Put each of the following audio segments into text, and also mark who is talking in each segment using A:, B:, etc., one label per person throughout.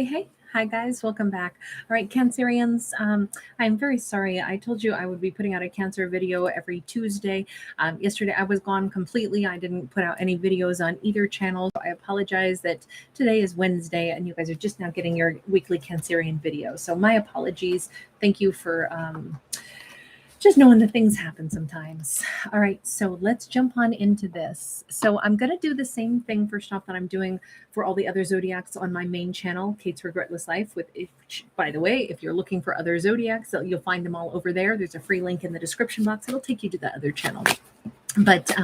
A: Hey. Hi, guys. Welcome back. All right, Cancerians. I'm very sorry. I told you I would be putting out a cancer video every Tuesday. Yesterday, I was gone completely. I didn't put out any videos on either channel. So I apologize that today is Wednesday and you guys are just now getting your weekly Cancerian video. So my apologies. Thank you for just knowing that things happen sometimes. All right, so let's jump on into this. So I'm going to do the same thing first off that I'm doing for all the other zodiacs on my main channel, Kate's Regretless Life. By the way, if you're looking for other zodiacs, you'll find them all over there. There's a free link in the description box. It'll take you to the other channel. But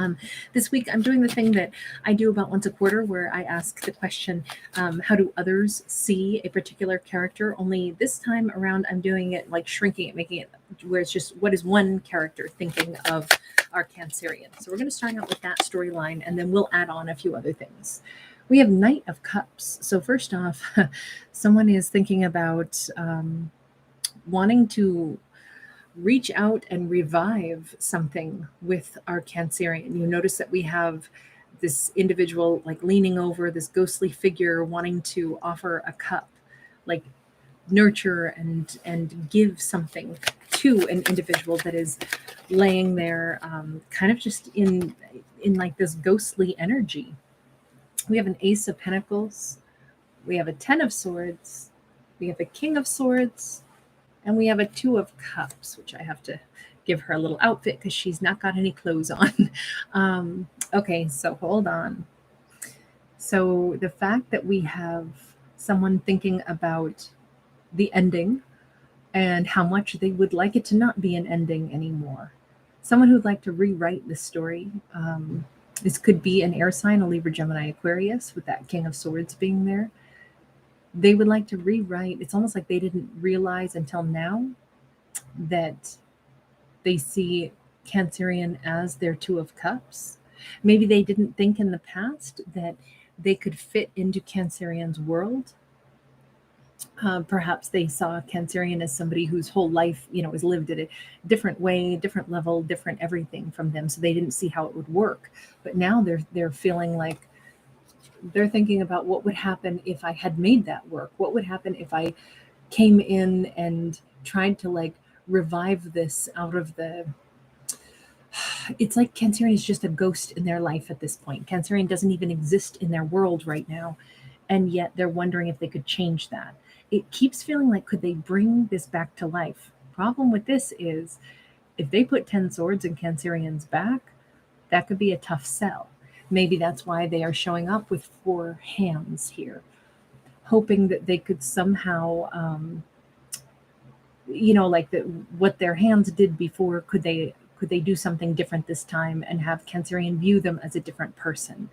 A: this week I'm doing the thing that I do about once a quarter where I ask the question, how do others see a particular character? Only this time around I'm doing it like shrinking it, making it where it's just what is one character thinking of our Cancerian. So we're going to start out with that storyline and then we'll add on a few other things. We have Knight of Cups. So first off, someone is thinking about wanting to reach out and revive something with our Cancerian. You notice that we have this individual like leaning over this ghostly figure wanting to offer a cup, like nurture and give something to an individual that is laying there kind of just in like this ghostly energy. We have an Ace of Pentacles, we have a Ten of Swords, we have a King of Swords, and we have a Two of Cups, which I have to give her a little outfit because she's not got any clothes on. Okay, so hold on. So the fact that we have someone thinking about the ending and how much they would like it to not be an ending anymore. Someone who'd like to rewrite the story. This could be an air sign, a Libra, Gemini, Aquarius, with that King of Swords being there. They would like to rewrite. It's almost like they didn't realize until now that they see Cancerian as their Two of Cups. Maybe they didn't think in the past that they could fit into Cancerian's world. Perhaps they saw Cancerian as somebody whose whole life, is lived at a different way, different level, different everything from them. So they didn't see how it would work. But now they're feeling like they're thinking about what would happen if I had made that work. What would happen if I came in and tried to like revive this out of the... It's like Cancerian is just a ghost in their life at this point. Cancerian doesn't even exist in their world right now. And yet they're wondering if they could change that. It keeps feeling like, could they bring this back to life? Problem with this is if they put 10 swords in Cancerian's back, that could be a tough sell. Maybe that's why they are showing up with 4 hands here, hoping that they could somehow, like what their hands did before, could they do something different this time and have Cancerian view them as a different person?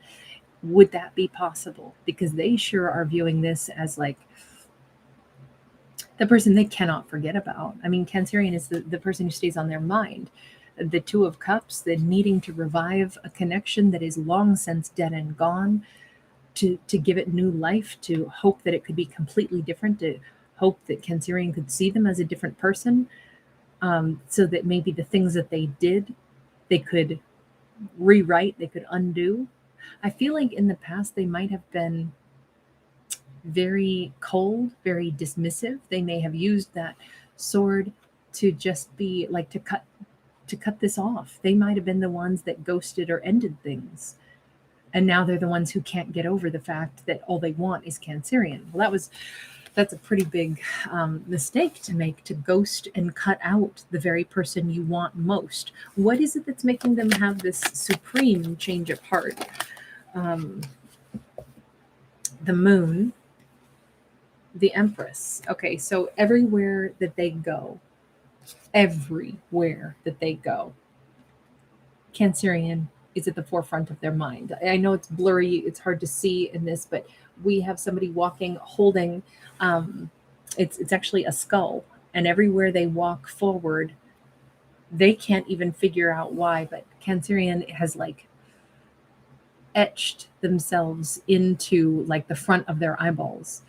A: Would that be possible? Because they sure are viewing this as like the person they cannot forget about. I mean, Cancerian is the person who stays on their mind. The Two of Cups, the needing to revive a connection that is long since dead and gone, to give it new life, to hope that it could be completely different, to hope that Cancerian could see them as a different person, so that maybe the things that they did, they could rewrite, they could undo. I feel like in the past they might have been very cold, very dismissive. They may have used that sword to just be like to cut this off. They might have been the ones that ghosted or ended things. And now they're the ones who can't get over the fact that all they want is Cancerian. Well, that's a pretty big mistake to make, to ghost and cut out the very person you want most. What is it that's making them have this supreme change of heart? The Moon, the Empress. Okay, so everywhere that they go, Cancerian is at the forefront of their mind. I know it's blurry, it's hard to see in this, but we have somebody walking, holding, it's actually a skull, and everywhere they walk forward, they can't even figure out why, but Cancerian has like etched themselves into like the front of their eyeballs.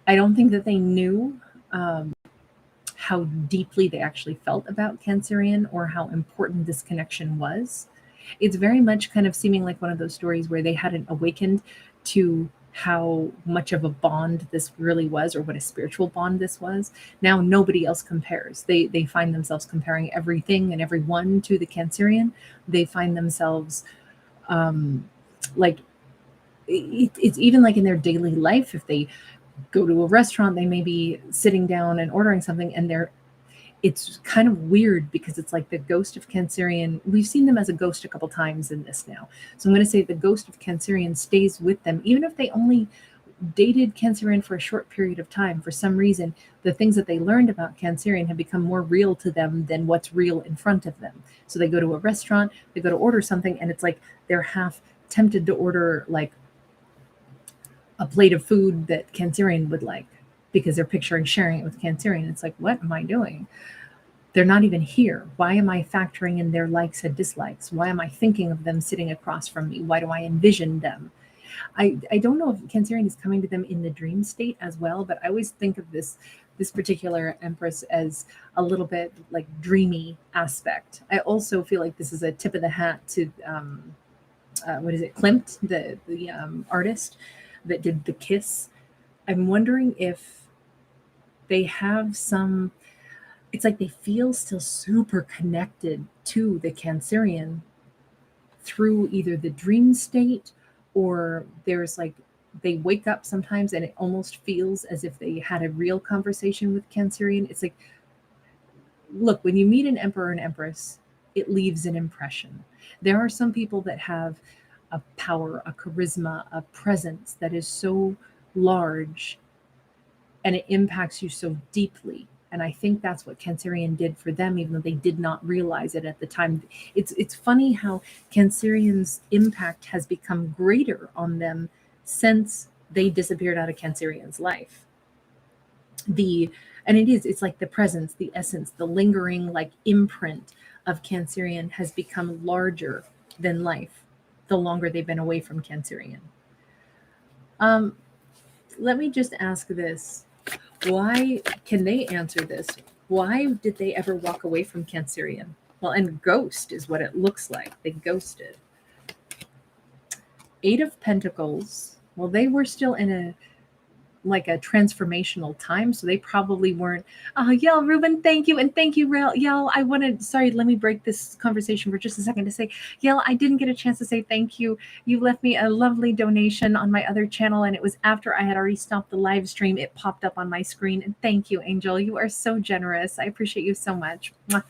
A: I don't think that they knew how deeply they actually felt about Cancerian or how important this connection was. It's very much kind of seeming like one of those stories where they hadn't awakened to how much of a bond this really was, or what a spiritual bond this was. Now nobody else compares. They find themselves comparing everything and everyone to the Cancerian. They find themselves like it's even like in their daily life. If they go to a restaurant, they may be sitting down and ordering something, and it's kind of weird because it's like the ghost of Cancerian. We've seen them as a ghost a couple times in this now. So I'm going to say the ghost of Cancerian stays with them, even if they only dated Cancerian for a short period of time. For some reason, the things that they learned about Cancerian have become more real to them than what's real in front of them. So they go to a restaurant, they go to order something, and it's like they're half tempted to order like a plate of food that Cancerian would like because they're picturing sharing it with Cancerian. It's like, what am I doing? They're not even here. Why am I factoring in their likes and dislikes? Why am I thinking of them sitting across from me? Why do I envision them? I don't know if Cancerian is coming to them in the dream state as well, but I always think of this particular empress as a little bit like dreamy aspect. I also feel like this is a tip of the hat to what is it, Klimt, the artist that did The Kiss. I'm wondering if they have some. It's like they feel still super connected to the Cancerian through either the dream state, or there's like they wake up sometimes and it almost feels as if they had a real conversation with Cancerian. It's like, look, when you meet an emperor and empress, it leaves an impression. There are some people that have a power, a charisma, a presence that is so large and it impacts you so deeply. And I think that's what Cancerian did for them, even though they did not realize it at the time. It's funny how Cancerian's impact has become greater on them since they disappeared out of Cancerian's life. The and it's like the presence, the essence, the lingering like imprint of Cancerian has become larger than life the longer they've been away from Cancerian. Um, Let me just ask this. Why can they answer this? Why did they ever walk away from Cancerian? Well, and ghost is what it looks like. They ghosted. Eight of Pentacles. Well, they were still in a transformational time, so they probably weren't. Oh, Yell, Ruben, thank you, and thank you, Yell. I wanted. Sorry, let me break this conversation for just a second to say, Yell, I didn't get a chance to say thank you. You left me a lovely donation on my other channel, and it was after I had already stopped the live stream. It popped up on my screen, and thank you, Angel. You are so generous. I appreciate you so much. Mwah.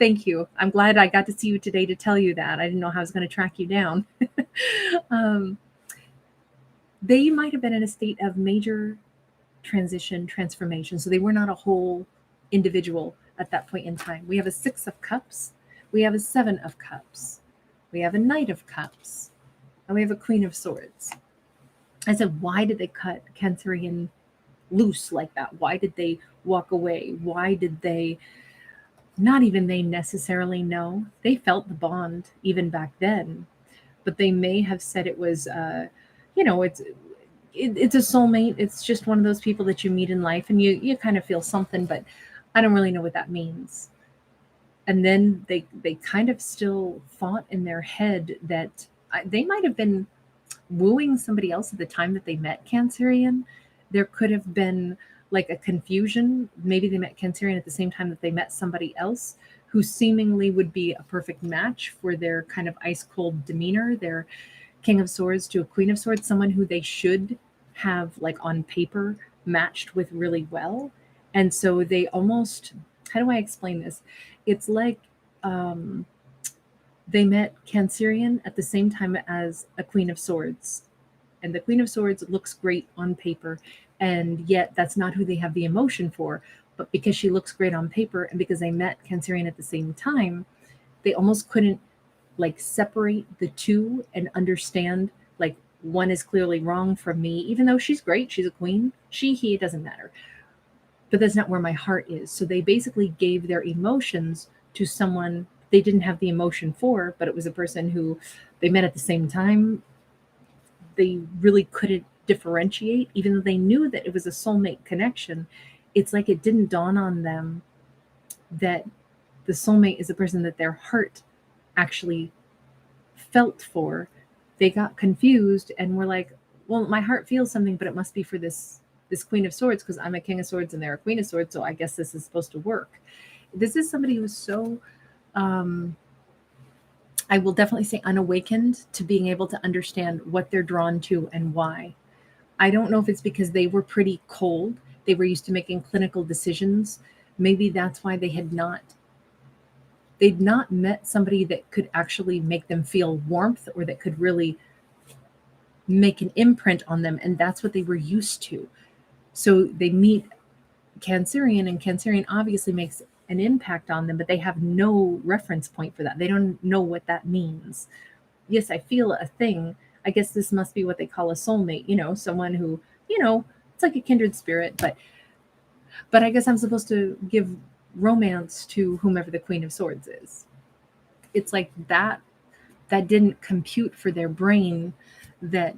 A: Thank you. I'm glad I got to see you today to tell you that. I didn't know how I was going to track you down. um, they might have been in a state of major transition, transformation. So they were not a whole individual at that point in time. We have a Six of Cups, we have a Seven of Cups, we have a Knight of Cups, and we have a Queen of Swords. I said, why did they cut Cancerian loose like that? Why did they walk away? Why did they? Not even they necessarily know. They felt the bond even back then, but they may have said it was, it's a soulmate. It's just one of those people that you meet in life and you kind of feel something, but I don't really know what that means. And then they kind of still fought in their head that they might have been wooing somebody else at the time that they met Cancerian. There could have been like a confusion. Maybe they met Cancerian at the same time that they met somebody else who seemingly would be a perfect match for their kind of ice cold demeanor, their King of Swords to a Queen of Swords, someone who they should have like on paper matched with really well. And so they almost, how do I explain this? It's like they met Cancerian at the same time as a Queen of Swords. And the Queen of Swords looks great on paper, and yet that's not who they have the emotion for. But because she looks great on paper and because they met Cancerian at the same time, they almost couldn't like separate the two and understand like one is clearly wrong from me, even though she's great, she's a queen, he, it doesn't matter. But that's not where my heart is. So they basically gave their emotions to someone they didn't have the emotion for, but it was a person who they met at the same time. They really couldn't differentiate, even though they knew that it was a soulmate connection. It's like it didn't dawn on them that the soulmate is a person that their heart actually felt for. They got confused and were like, well, my heart feels something, but it must be for this Queen of Swords because I'm a King of Swords and they're a Queen of Swords, so I guess this is supposed to work. This is somebody who's so um, I will definitely say unawakened to being able to understand what they're drawn to and why. I don't know if it's because they were pretty cold. They were used to making clinical decisions. Maybe that's why they'd not met somebody that could actually make them feel warmth or that could really make an imprint on them, and that's what they were used to. So they meet Cancerian, and Cancerian obviously makes an impact on them, but they have no reference point for that. They don't know what that means. Yes, I feel a thing. I guess this must be what they call a soulmate, someone who, it's like a kindred spirit, but I guess I'm supposed to give romance to whomever the Queen of Swords is. It's like that didn't compute for their brain that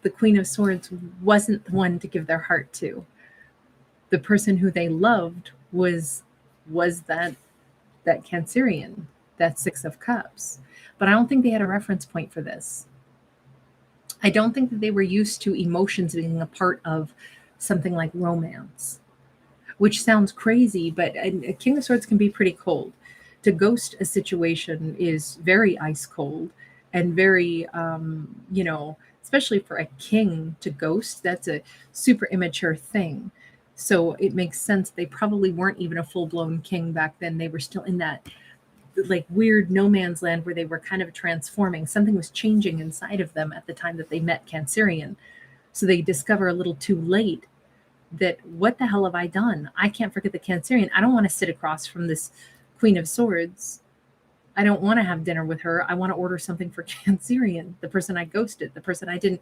A: the Queen of Swords wasn't the one to give their heart to. The person who they loved was that Cancerian, that Six of Cups. But I don't think they had a reference point for this. I don't think that they were used to emotions being a part of something like romance, which sounds crazy, but a King of Swords can be pretty cold. To ghost a situation is very ice cold and very, especially for a king to ghost, that's a super immature thing. So it makes sense they probably weren't even a full blown king back then. They were still in that like weird no man's land where they were kind of transforming. Something was changing inside of them at the time that they met Cancerian. So they discover a little too late that what the hell have I done? I can't forget the Cancerian. I don't want to sit across from this Queen of Swords. I don't want to have dinner with her. I want to order something for Cancerian, the person I ghosted, the person I didn't.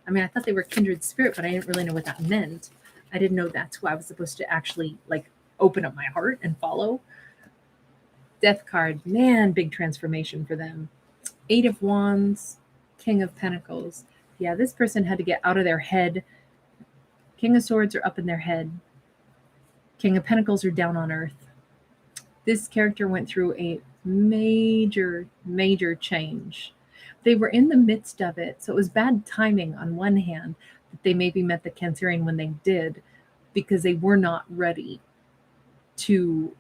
A: I mean, I thought they were kindred spirit, but I didn't really know what that meant. I didn't know that's who I was supposed to actually like open up my heart and follow. Death card, man, big transformation for them. Eight of Wands, King of Pentacles. Yeah, this person had to get out of their head. King of Swords are up in their head. King of Pentacles are down on earth. This character went through a major, major change. They were in the midst of it, so it was bad timing on one hand that they maybe met the Cancerian when they did, because they were not ready to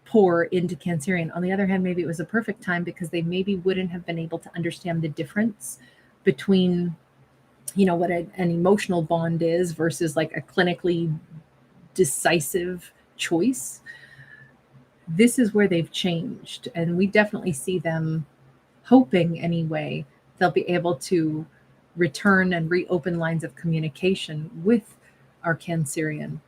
A: pour into Cancerian. On the other hand, maybe it was a perfect time because they maybe wouldn't have been able to understand the difference between, what an emotional bond is versus like a clinically decisive choice. This is where they've changed, and we definitely see them hoping anyway they'll be able to return and reopen lines of communication with our Cancerian.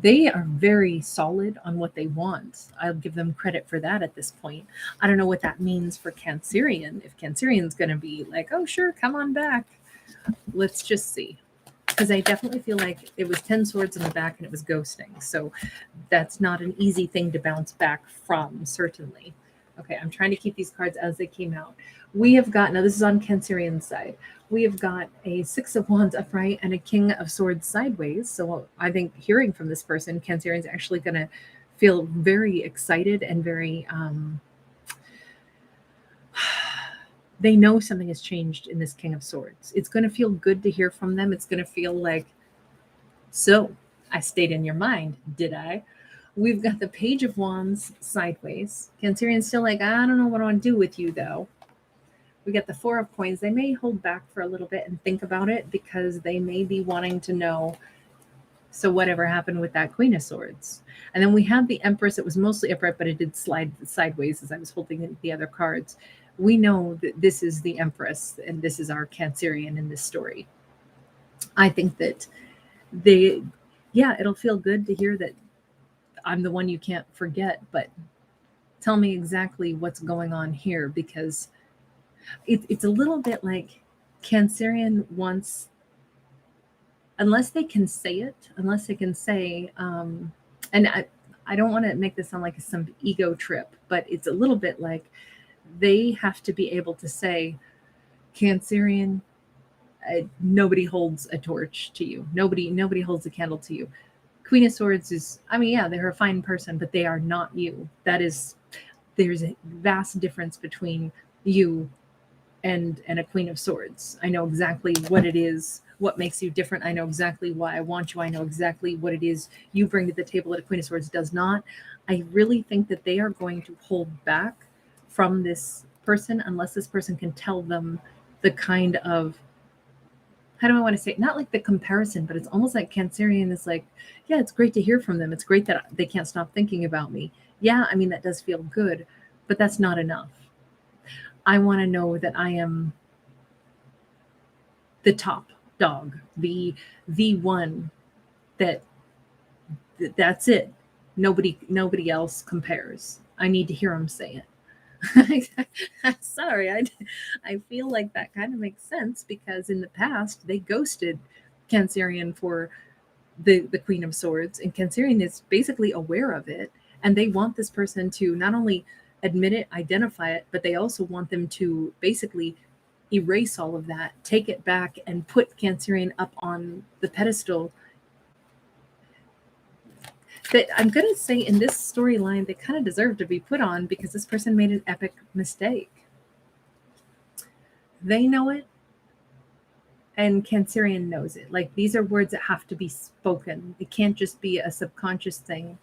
A: They are very solid on what they want. I'll give them credit for that at this point. I don't know what that means for Cancerian. If Cancerian's going to be like, oh, sure, come on back. Let's just see. Because I definitely feel like it was 10 swords in the back and it was ghosting. So that's not an easy thing to bounce back from, certainly. Okay, I'm trying to keep these cards as they came out. We have got, now this is on Cancerian's side, we have got a Six of Wands upright and a King of Swords sideways. So I think hearing from this person, Cancerian's actually going to feel very excited and very, they know something has changed in this King of Swords. It's going to feel good to hear from them. It's going to feel like, so I stayed in your mind, did I? We've got the Page of Wands sideways. Cancerian's still like, I don't know what I want to do with you, though. We got the Four of Coins. They may hold back for a little bit and think about it because they may be wanting to know, so whatever happened with that Queen of Swords. And then we have the Empress. It was mostly upright, but it did slide sideways as I was holding the other cards. We know that this is the Empress and this is our Cancerian in this story. I think that it'll feel good to hear that I'm the one you can't forget, but tell me exactly what's going on here, because it's a little bit like Cancerian wants, unless they can say, and I don't want to make this sound like some ego trip, but it's a little bit like they have to be able to say, Cancerian, nobody holds a torch to you. Nobody holds a candle to you. Queen of Swords is, I mean, yeah, they're a fine person, but they are not you. There's a vast difference between you and a Queen of Swords. I know exactly what it is, what makes you different. I know exactly why I want you. I know exactly what it is you bring to the table that a Queen of Swords does not. I really think that they are going to hold back from this person unless this person can tell them the kind of, how do I want to say it? Not like the comparison, but it's almost like Cancerian is like, yeah, it's great to hear from them. It's great that they can't stop thinking about me. Yeah, I mean, that does feel good, but that's not enough. I want to know that I am the top dog, the one that that's it. Nobody else compares. I need to hear him say it. Sorry, I feel like that kind of makes sense because in the past they ghosted Cancerian for the Queen of Swords, and Cancerian is basically aware of it, and they want this person to not only admit it, identify it, but they also want them to basically erase all of that, take it back, and put Cancerian up on the pedestal that I'm going to say in this storyline they kind of deserve to be put on because this person made an epic mistake. They know it, and Cancerian knows it. Like, these are words that have to be spoken. It can't just be a subconscious thing.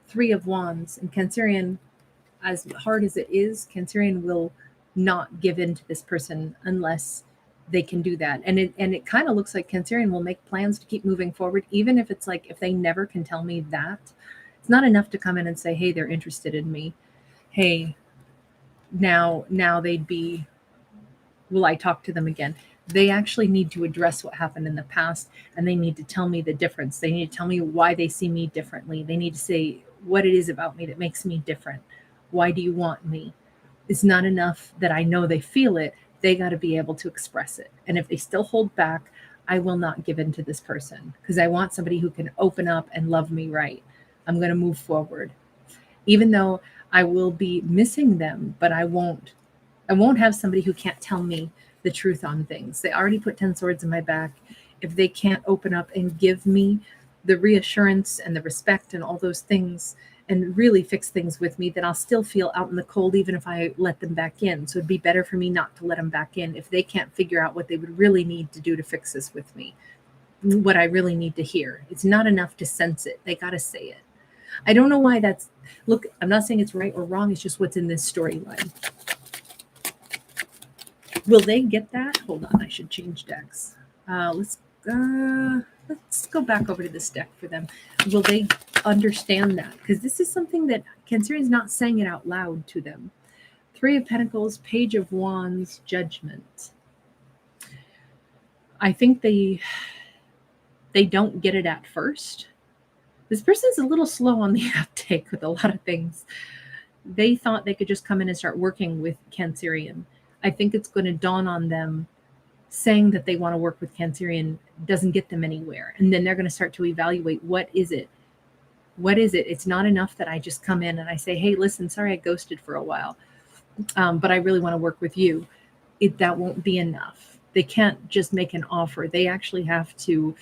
A: Three of Wands, and Cancerian, as hard as it is, Cancerian will not give in to this person unless they can do that. And it kind of looks like Cancerian will make plans to keep moving forward, even if it's like, if they never can tell me that, it's not enough to come in and say, hey, they're interested in me. Hey, now they'd be, will I talk to them again? They actually need to address what happened in the past, and they need to tell me the difference. They need to tell me why they see me differently. They need to say what it is about me that makes me different. Why do you want me? It's not enough that I know they feel it. They got to be able to express it. And if they still hold back, I will not give in to this person because I want somebody who can open up and love me right. I'm going to move forward. Even though I will be missing them, but I won't have somebody who can't tell me the truth on things. They already put 10 swords in my back. If they can't open up and give me the reassurance and the respect and all those things and really fix things with me, then I'll still feel out in the cold even if I let them back in. So it'd be better for me not to let them back in if they can't figure out what they would really need to do to fix this with me, what I really need to hear. It's not enough to sense it. They got to say it. I don't know why that's, look, I'm not saying it's right or wrong. It's just what's in this storyline. Will they get that? Hold on, I should change decks. Let's go back over to this deck for them. Will they understand that? Because this is something that Cancerian's not saying it out loud to them. Three of Pentacles, Page of Wands, Judgment. I think they don't get it at first. This person's a little slow on the uptake with a lot of things. They thought they could just come in and start working with Cancerian. I think it's going to dawn on them saying that they want to work with Cancerian doesn't get them anywhere. And then they're going to start to evaluate, what is it? What is it? It's not enough that I just come in and I say, hey, listen, sorry I ghosted for a while, but I really want to work with you. That won't be enough. They can't just make an offer. They actually have to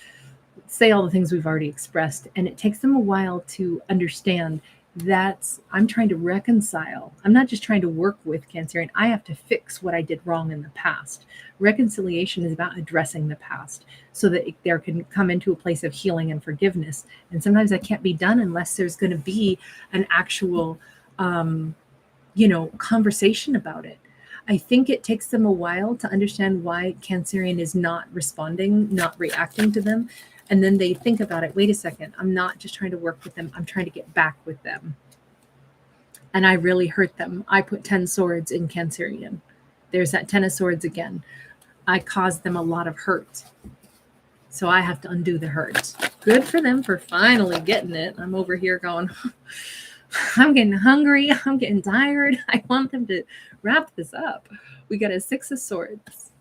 A: say all the things we've already expressed. And it takes them a while to understand that I'm trying to reconcile. I'm not just trying to work with Cancerian. I have to fix what I did wrong in the past. Reconciliation is about addressing the past so that there can come into a place of healing and forgiveness. And sometimes that can't be done unless there's going to be an actual, conversation about it. I think it takes them a while to understand why Cancerian is not responding, not reacting to them. And then they think about it. Wait a second. I'm not just trying to work with them. I'm trying to get back with them. And I really hurt them. I put 10 swords in Cancerian. There's that 10 of swords again. I caused them a lot of hurt. So I have to undo the hurt. Good for them for finally getting it. I'm over here going, I'm getting hungry. I'm getting tired. I want them to wrap this up. We got a 6 of swords.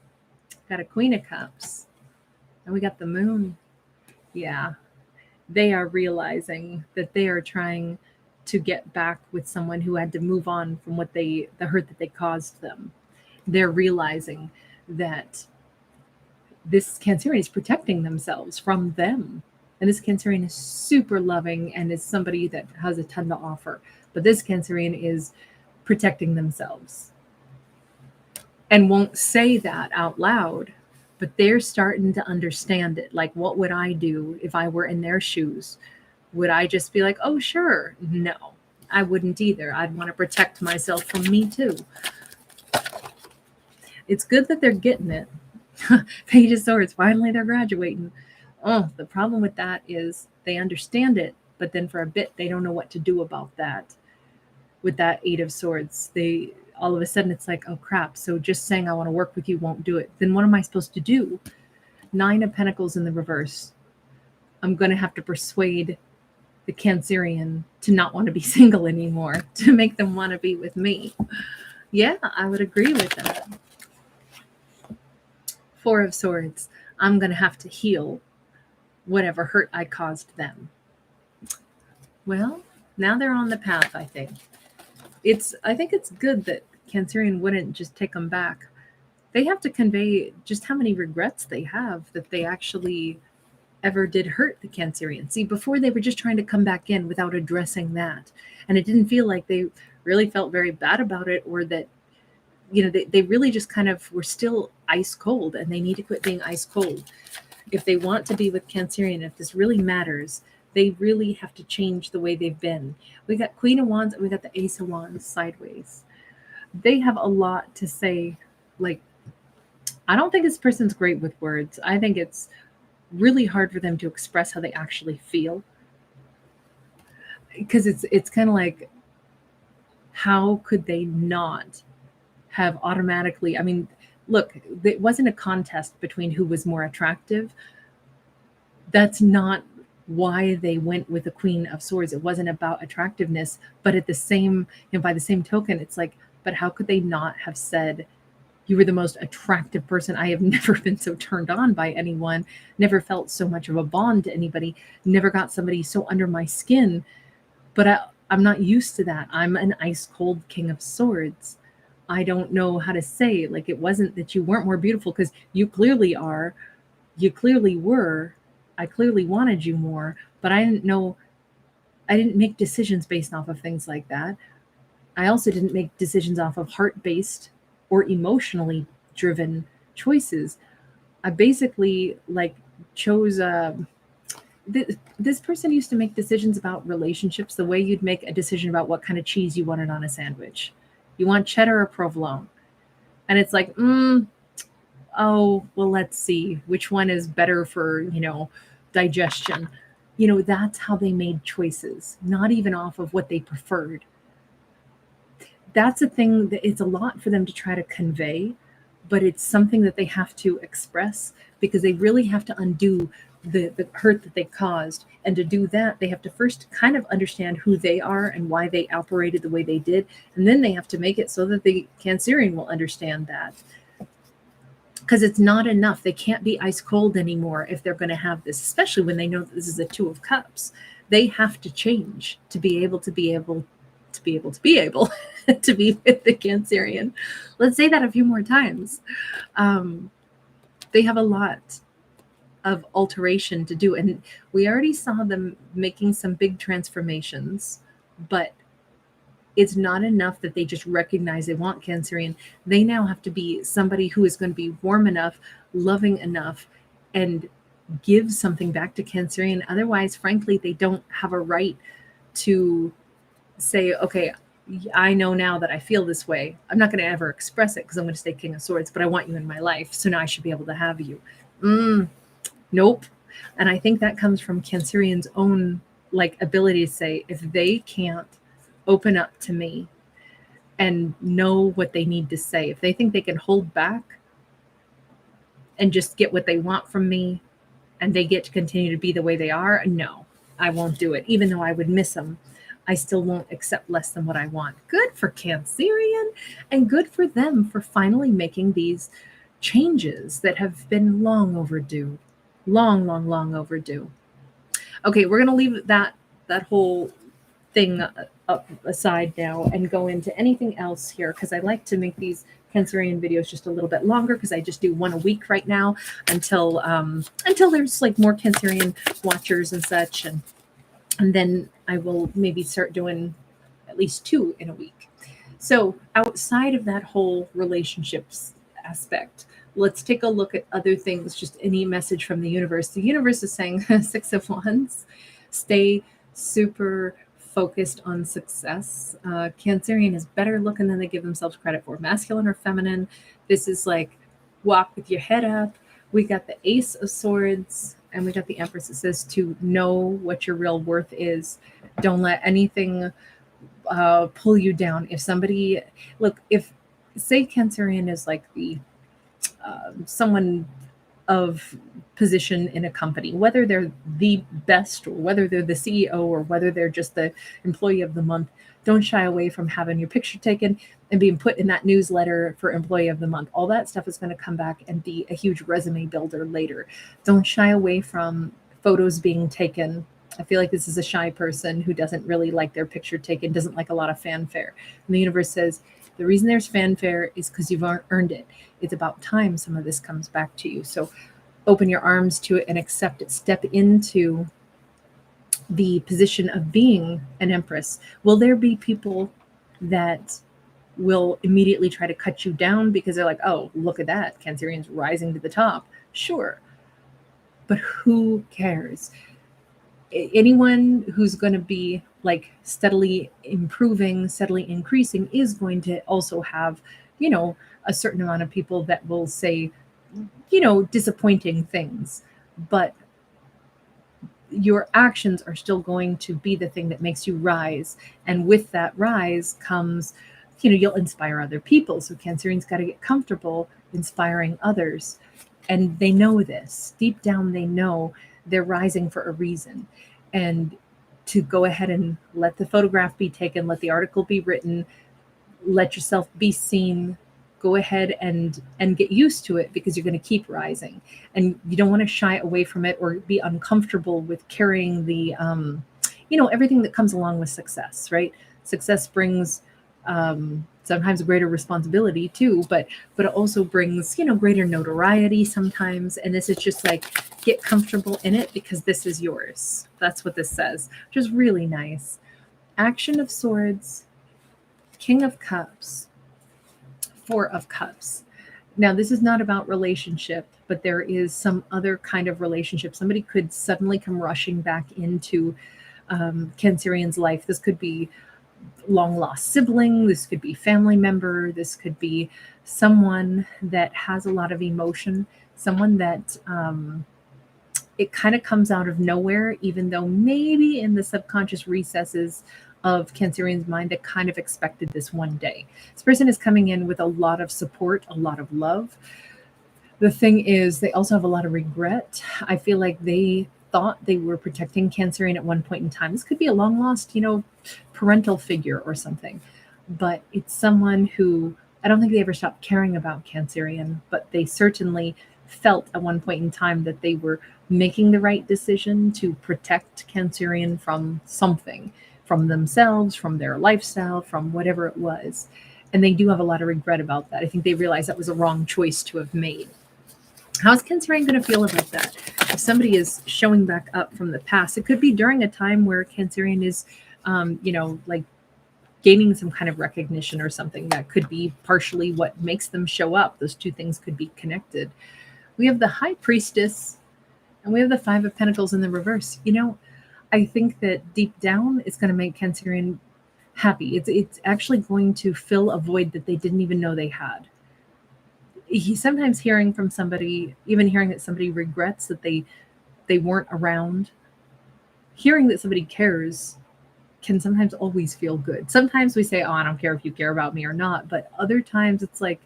A: Got a Queen of Cups. And we got the Moon. Yeah, they are realizing that they are trying to get back with someone who had to move on from the hurt that they caused them. They're realizing that this Cancerian is protecting themselves from them. And this Cancerian is super loving and is somebody that has a ton to offer. But this Cancerian is protecting themselves. and won't say that out loud, but they're starting to understand it. Like, what would I do if I were in their shoes? Would I just be like, oh, sure? No, I wouldn't either. I'd want to protect myself from me too. It's good that they're getting it. Page of Swords, finally they're graduating. Oh, the problem with that is they understand it, but then for a bit they don't know what to do about that. With that Eight of Swords, they all of a sudden it's like, oh crap, so just saying I want to work with you won't do it. Then what am I supposed to do? Nine of Pentacles in the reverse. I'm going to have to persuade the Cancerian to not want to be single anymore, to make them want to be with me. Yeah, I would agree with that. Four of Swords. I'm going to have to heal whatever hurt I caused them. Well, now they're on the path, I think. I think it's good that Cancerian wouldn't just take them back. They have to convey just how many regrets they have that they actually ever did hurt the Cancerian. See, before they were just trying to come back in without addressing that. And it didn't feel like they really felt very bad about it, or that, they really just kind of were still ice cold, and they need to quit being ice cold. If they want to be with Cancerian, if this really matters, they really have to change the way they've been. We got Queen of Wands and we got the Ace of Wands sideways. They have a lot to say. Like, I don't think this person's great with words. I think it's really hard for them to express how they actually feel. Because it's kind of like, how could they not have automatically, I mean, look, it wasn't a contest between who was more attractive. That's not why they went with the Queen of Swords. It wasn't about attractiveness, but at the same, by the same token, it's like, but how could they not have said, you were the most attractive person. I have never been so turned on by anyone, never felt so much of a bond to anybody, never got somebody so under my skin. But I'm not used to that. I'm an ice cold King of Swords. I don't know how to say, like, it wasn't that you weren't more beautiful, because you clearly are. You clearly were. I clearly wanted you more, but I didn't know. I didn't make decisions based off of things like that. I also didn't make decisions off of heart-based or emotionally driven choices. I basically chose this person used to make decisions about relationships the way you'd make a decision about what kind of cheese you wanted on a sandwich. You want cheddar or provolone? And it's like, oh, well, let's see which one is better for, digestion. That's how they made choices, not even off of what they preferred. That's a thing that it's a lot for them to try to convey, but it's something that they have to express, because they really have to undo the hurt that they caused. And to do that, they have to first kind of understand who they are and why they operated the way they did. And then they have to make it so that the Cancerian will understand that. Because it's not enough. They can't be ice cold anymore if they're going to have this, especially when they know that this is a Two of Cups. They have to change to be able to be with the Cancerian. Let's say that a few more times. They have a lot of alteration to do, and we already saw them making some big transformations, but it's not enough that they just recognize they want Cancerian. They now have to be somebody who is going to be warm enough, loving enough, and give something back to Cancerian. Otherwise, frankly, they don't have a right to say, okay, I know now that I feel this way. I'm not going to ever express it because I'm going to stay King of Swords, but I want you in my life, so now I should be able to have you. Nope. And I think that comes from Cancerian's own ability to say, if they can't open up to me and know what they need to say, if they think they can hold back and just get what they want from me and they get to continue to be the way they are, no, I won't do it. Even though I would miss them, I still won't accept less than what I want. Good for Cancerian, and good for them for finally making these changes that have been long overdue. Long overdue. Okay, we're going to leave that whole thing up aside now and go into anything else here, because I like to make these Cancerian videos just a little bit longer, because I just do one a week right now until there's more Cancerian watchers and such, and then I will maybe start doing at least 2 in a week. So outside of that whole relationships aspect. Let's take a look at other things, just any message from the universe. The universe is saying, Six of Wands, stay super focused on success. Cancerian is better looking than they give themselves credit for. Masculine or feminine, this is like walk with your head up. We got the Ace of Swords and we got the Empress. It says to know what your real worth is. Don't let anything pull you down. If somebody, look, if say Cancerian is like the someone of position in a company, whether they're the best or whether they're the CEO or whether they're just the employee of the month, don't shy away from having your picture taken and being put in that newsletter for employee of the month. All that stuff is going to come back and be a huge resume builder later. Don't shy away from photos being taken. I feel like this is a shy person who doesn't really like their picture taken, doesn't like a lot of fanfare. And the universe says, the reason there's fanfare is because you've earned it. It's about time some of this comes back to you. So open your arms to it and accept it. Step into the position of being an empress. Will there be people that will immediately try to cut you down because they're like, oh, look at that, Cancerian's rising to the top? Sure. But who cares? Anyone who's going to be like steadily improving, steadily increasing is going to also have, a certain amount of people that will say, disappointing things. But your actions are still going to be the thing that makes you rise. And with that rise comes, you'll inspire other people. So Cancerian's got to get comfortable inspiring others. And they know this. Deep down, they know they're rising for a reason. And to go ahead and let the photograph be taken, let the article be written, let yourself be seen, go ahead and get used to it, because you're going to keep rising. And you don't want to shy away from it or be uncomfortable with carrying the, everything that comes along with success, right? Success brings sometimes a greater responsibility too, but it also brings, greater notoriety sometimes. And this is just like, get comfortable in it because this is yours. That's what this says, which is really nice. Action of Swords, King of Cups, Four of Cups. Now, this is not about relationship, but there is some other kind of relationship. Somebody could suddenly come rushing back into Cancerian's life. This could be long lost sibling, this could be family member, this could be someone that has a lot of emotion, someone that it kind of comes out of nowhere, even though maybe in the subconscious recesses of Cancerian's mind, they kind of expected this one day. This person is coming in with a lot of support, a lot of love. The thing is, they also have a lot of regret. I feel like they thought they were protecting Cancerian at one point in time. This could be a long lost, parental figure or something, but it's someone who, I don't think they ever stopped caring about Cancerian, but they certainly felt at one point in time that they were making the right decision to protect Cancerian from something, from themselves, from their lifestyle, from whatever it was. And they do have a lot of regret about that. I think they realized that was a wrong choice to have made. How's Cancerian going to feel about that? If somebody is showing back up from the past, it could be during a time where Cancerian is, like gaining some kind of recognition or something. That could be partially what makes them show up. Those two things could be connected. We have the High Priestess and we have the Five of Pentacles in the reverse. I think that deep down, it's going to make Cancerian happy. It's actually going to fill a void that they didn't even know they had. He's sometimes hearing from somebody, even hearing that somebody regrets that they weren't around. Hearing that somebody cares can sometimes always feel good. Sometimes we say, oh, I don't care if you care about me or not. But other times it's like,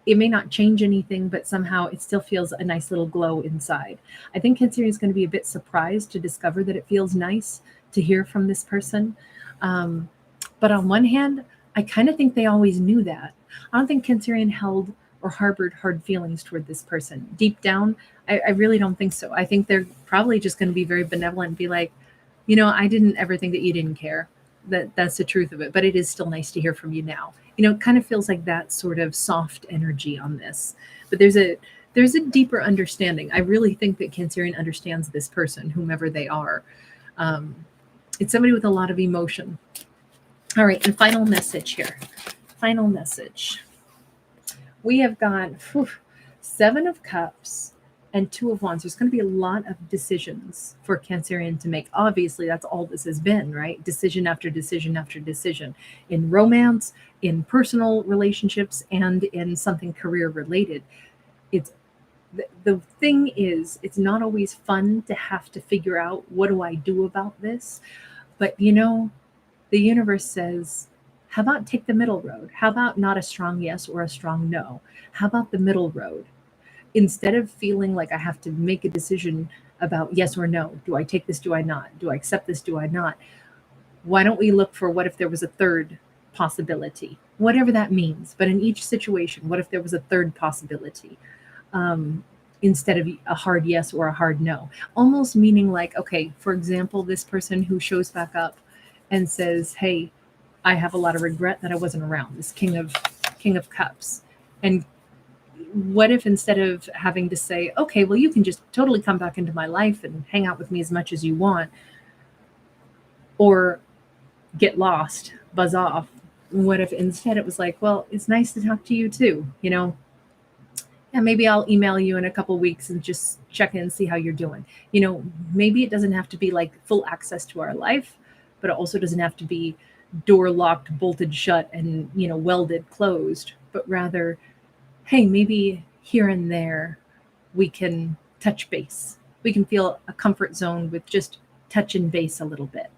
A: it may not change anything, but somehow it still feels a nice little glow inside. I think Cancerian is going to be a bit surprised to discover that it feels nice to hear from this person. But on one hand, I kind of think they always knew that. I don't think Cancerian held or harbored hard feelings toward this person. Deep down, I really don't think so. I think they're probably just going to be very benevolent and be like, I didn't ever think that you didn't care. That's the truth of it. But it is still nice to hear from you now. It kind of feels like that sort of soft energy on this. But there's a deeper understanding. I really think that Cancerian understands this person, whomever they are. It's somebody with a lot of emotion. All right, and final message here. Final message. We have got Seven of Cups and Two of Wands. There's going to be a lot of decisions for Cancerian to make. Obviously, that's all this has been, right? Decision after decision after decision in romance, in personal relationships, and in something career related. It's the thing is, it's not always fun to have to figure out what do I do about this. But the universe says, how about take the middle road? How about not a strong yes or a strong no? How about the middle road? Instead of feeling like I have to make a decision about yes or no, do I take this? Do I not? Do I accept this? Do I not? Why don't we look for what if there was a third possibility? Whatever that means. But in each situation, what if there was a third possibility? Um, Instead of a hard yes or a hard no. Almost meaning like, okay, for example, this person who shows back up and says, hey, I have a lot of regret that I wasn't around, this King of Cups. And what if instead of having to say, okay, well, you can just totally come back into my life and hang out with me as much as you want, or get lost, buzz off? What if instead it was like, well, it's nice to talk to you too, yeah, maybe I'll email you in a couple weeks and just check in and see how you're doing. Maybe it doesn't have to be like full access to our life, but it also doesn't have to be door locked, bolted shut, and welded closed, but rather, hey, maybe here and there we can touch base. We can feel a comfort zone with just touching base a little bit.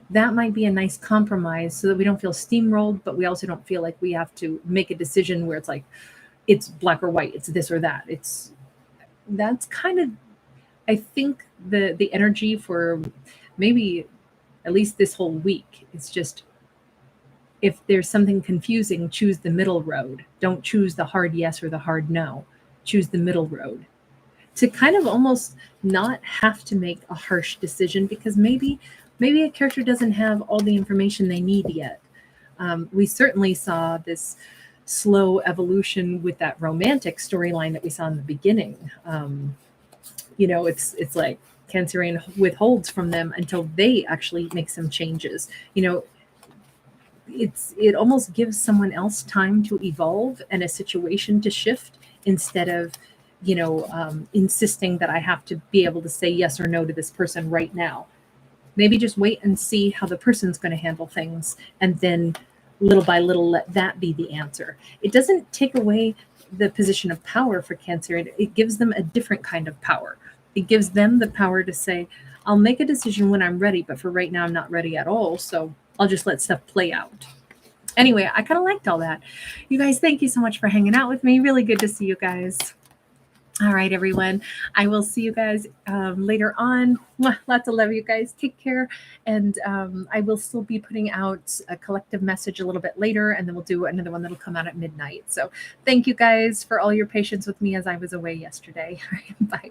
A: That might be a nice compromise so that we don't feel steamrolled, but we also don't feel like we have to make a decision where it's like, it's black or white, it's this or that. That's kind of, I think, the energy for maybe at least this whole week. It's just, if there's something confusing, choose the middle road. Don't choose the hard yes or the hard no. Choose the middle road. To kind of almost not have to make a harsh decision, because maybe a character doesn't have all the information they need yet. We certainly saw this slow evolution with that romantic storyline that we saw in the beginning. It's like Cancerian withholds from them until they actually make some changes. It almost gives someone else time to evolve and a situation to shift, instead of insisting that I have to be able to say yes or no to this person right now. Maybe just wait and see how the person's going to handle things, and then little by little let that be the answer. It doesn't take away the position of power for Cancer. It gives them a different kind of power. It gives them the power to say, I'll make a decision when I'm ready, but for right now I'm not ready at all, so I'll just let stuff play out. Anyway, I kind of liked all that. You guys, thank you so much for hanging out with me. Really good to see you guys. All right, everyone. I will see you guys later on. Lots of love, you guys. Take care. And I will still be putting out a collective message a little bit later, and then we'll do another one that'll come out at midnight. So thank you guys for all your patience with me as I was away yesterday. Bye.